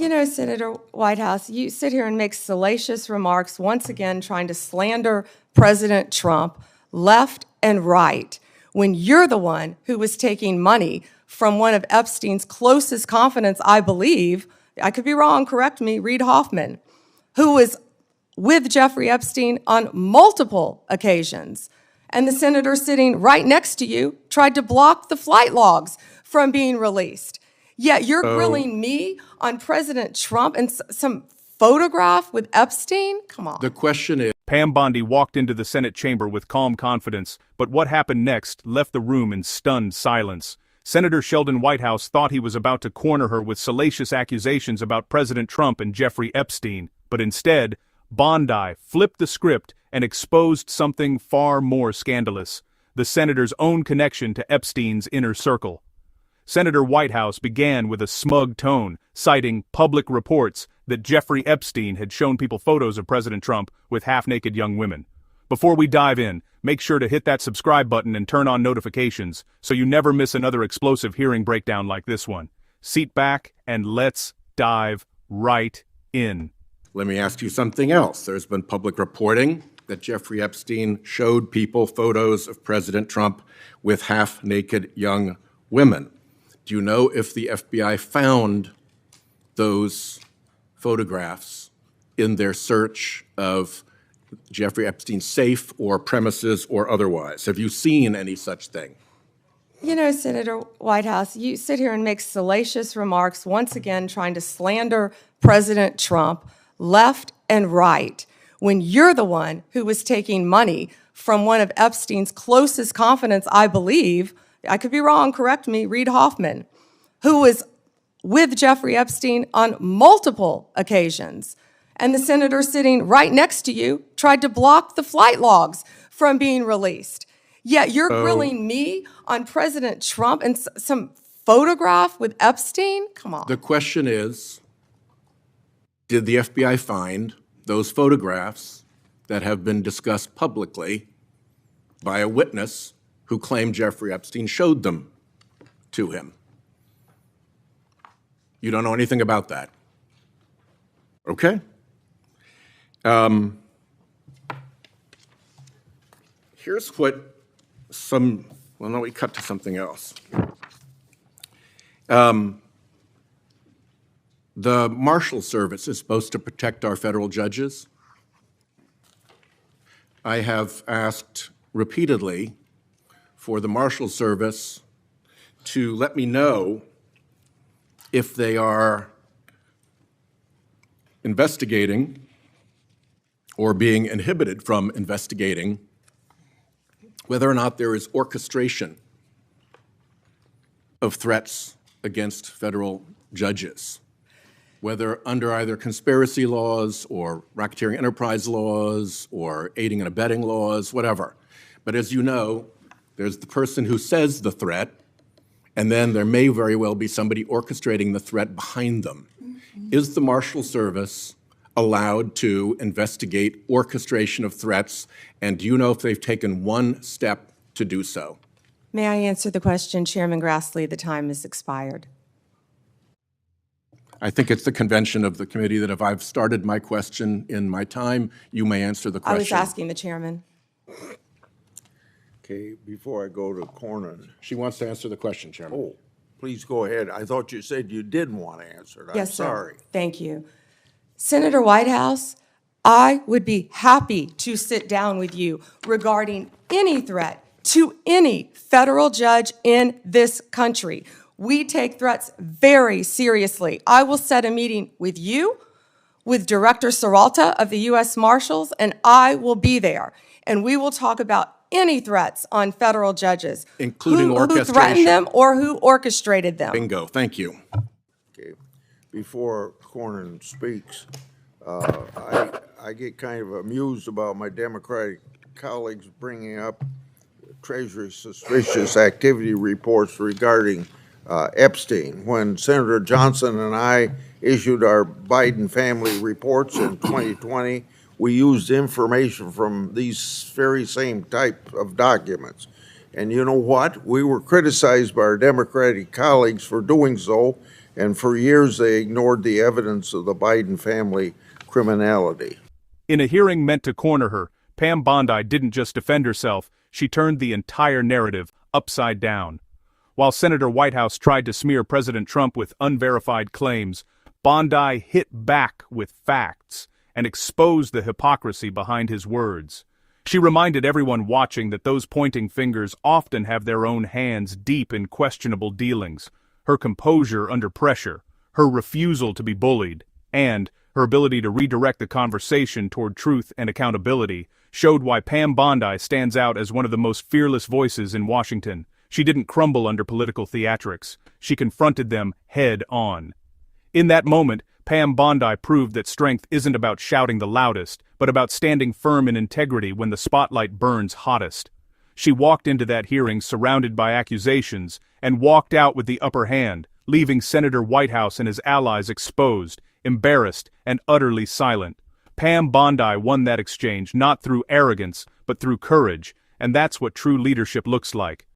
You know, Senator Whitehouse, you sit here and make salacious remarks, once again trying to slander President Trump left and right, when you're the one who was taking money from one of Epstein's closest confidants, I believe, I could be wrong, correct me, Reid Hoffman, who was with Jeffrey Epstein on multiple occasions. And the senator sitting right next to you tried to block the flight logs from being released. Yet you're grilling me on President Trump and some photograph with Epstein? Come on. The question is... Pam Bondi walked into the Senate chamber with calm confidence, but what happened next left the room in stunned silence. Senator Sheldon Whitehouse thought he was about to corner her with salacious accusations about President Trump and Jeffrey Epstein, but instead, Bondi flipped the script and exposed something far more scandalous: the senator's own connection to Epstein's inner circle. Senator Whitehouse began with a smug tone, citing public reports that Jeffrey Epstein had shown people photos of President Trump with half-naked young women. Before we dive in, make sure to hit that subscribe button and turn on notifications so you never miss another explosive hearing breakdown like this one. Seat back and let's dive right in. Let me ask you something else. There's been public reporting that Jeffrey Epstein showed people photos of President Trump with half-naked young women. Do you know if the FBI found those photographs in their search of Jeffrey Epstein's safe or premises or otherwise? Have you seen any such thing? You know, Senator Whitehouse, you sit here and make salacious remarks, once again trying to slander President Trump left and right, when you're the one who was taking money from one of Epstein's closest confidants, I believe, I could be wrong, correct me, Reid Hoffman, who was with Jeffrey Epstein on multiple occasions. And the senator sitting right next to you tried to block the flight logs from being released. Yet you're grilling me on President Trump and some photograph with Epstein? Come on. The question is, did the FBI find those photographs that have been discussed publicly by a witness who claimed Jeffrey Epstein showed them to him? You don't know anything about that? Okay. Here's what well, no, we cut to something else. The Marshal Service is supposed to protect our federal judges. I have asked repeatedly for the Marshal Service to let me know if they are investigating or being inhibited from investigating whether or not there is orchestration of threats against federal judges, whether under either conspiracy laws or racketeering enterprise laws or aiding and abetting laws, whatever. But as you know, there's the person who says the threat, and then there may very well be somebody orchestrating the threat behind them. Is the Marshal Service allowed to investigate orchestration of threats, and do you know if they've taken one step to do so? May I answer the question, Chairman Grassley? The time has expired. I think it's the convention of the committee that if I've started my question in my time, you may answer the question. I was asking the chairman. Okay, before I go to Cornyn. She wants to answer the question, Chairman. Oh, please go ahead. I thought you said you didn't want to answer it. Yes, I'm sorry. sir. Thank you. Senator Whitehouse, I would be happy to sit down with you regarding any threat to any federal judge in this country. We take threats very seriously. I will set a meeting with you, with Director Serralta of the U.S. Marshals, and I will be there. And we will talk about any threats on federal judges. Including orchestration. Who threatened them or who orchestrated them. Bingo, thank you. Okay, before Cornyn speaks, I get kind of amused about my Democratic colleagues bringing up Treasury suspicious activity reports regarding Epstein. When Senator Johnson and I issued our Biden family reports in 2020, we used information from these very same type of documents. And you know what? We were criticized by our Democratic colleagues for doing so, And for years, they ignored the evidence of the Biden family criminality. In a hearing meant to corner her, Pam Bondi didn't just defend herself, she turned the entire narrative upside down. While Senator Whitehouse tried to smear President Trump with unverified claims, Bondi hit back with facts and exposed the hypocrisy behind his words. She reminded everyone watching that those pointing fingers often have their own hands deep in questionable dealings. Her composure under pressure, her refusal to be bullied, and her ability to redirect the conversation toward truth and accountability showed why Pam Bondi stands out as one of the most fearless voices in Washington. She didn't crumble under political theatrics. She confronted them head on. In that moment, Pam Bondi proved that strength isn't about shouting the loudest, but about standing firm in integrity when the spotlight burns hottest. She walked into that hearing surrounded by accusations and walked out with the upper hand, leaving Senator Whitehouse and his allies exposed, embarrassed, and utterly silent. Pam Bondi won that exchange not through arrogance, but through courage, and that's what true leadership looks like.